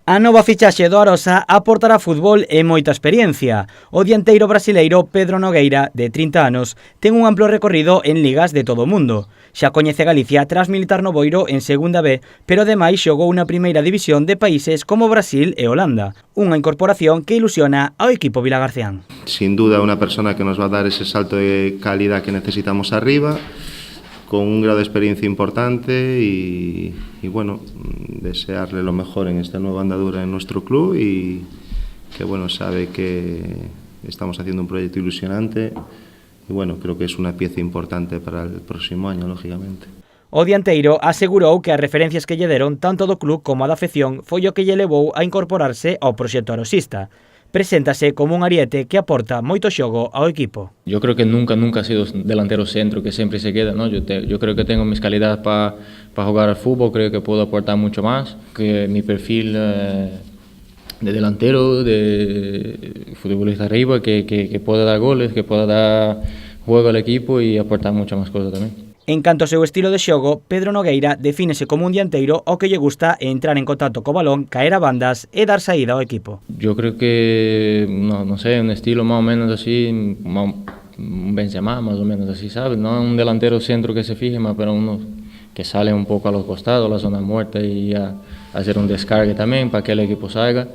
A nova fichaxe do Arosa aportará fútbol e moita experiencia. O dianteiro brasileiro Pedro Nogueira, de 30 anos, ten un amplo recorrido en ligas de todo o mundo. Xa coñece Galicia tras militar no Boiro en Segunda B, pero ademais xogou na primeira división de países como Brasil e Holanda. Unha incorporación que ilusiona ao equipo vilagarceán. Sin duda unha persona que nos va a dar ese salto de calidad que necesitamos arriba, con un grado de experiencia importante y bueno, desearle lo mejor en esta nueva andadura en nuestro club y que bueno, sabe que estamos haciendo un proyecto ilusionante y bueno, creo que es una pieza importante para el próximo año, lógicamente. O dianteiro asegurou que as referencias que lle deron tanto do club como da afección foi o que lle levou a incorporarse ao proxecto arosista. Preséntase como un ariete que aporta moito xogo ao equipo. Yo creo que nunca ha sido delantero centro, que siempre se queda, ¿no? Yo creo que tengo mis calidades para jugar al fútbol, creo que puedo aportar mucho más, que mi perfil de delantero, de futbolista arriba, que pueda dar goles, que pueda dar juego al equipo y aportar muchas más cosas también. En canto ao seu estilo de xogo, Pedro Nogueira defínese como un dianteiro ao que lle gusta entrar en contacto co balón, caer a bandas e dar saída ao equipo. Yo creo que, no sé, un estilo más o menos así, un Benzema más o menos así, ¿sabes? No un delantero centro que se fije más, pero uno que sale un poco a los costados, a la zona muerta y a hacer un descargue también para que el equipo salga.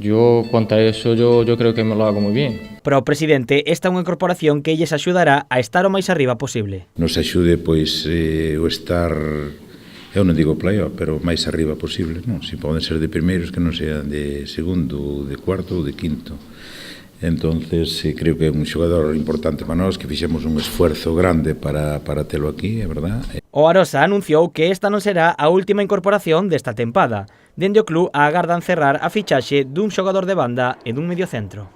Yo, cuanto a eso, yo creo que me lo hago moi bien. Para o presidente, esta é unha incorporación que lles axudará a estar o máis arriba posible. Nos axude, pois, o estar, eu non digo playoff, pero o máis arriba posible, non? Si poden ser de primeiros, que non sean de segundo, de cuarto ou de quinto. Entonces, creo que é un xogador importante para nós, que fixemos un esfuerzo grande para telo aquí, é verdad. O Arosa anunciou que esta non será a última incorporación desta tempada. Dende o club agardan cerrar a fichaxe dun xogador de banda e dun mediocentro.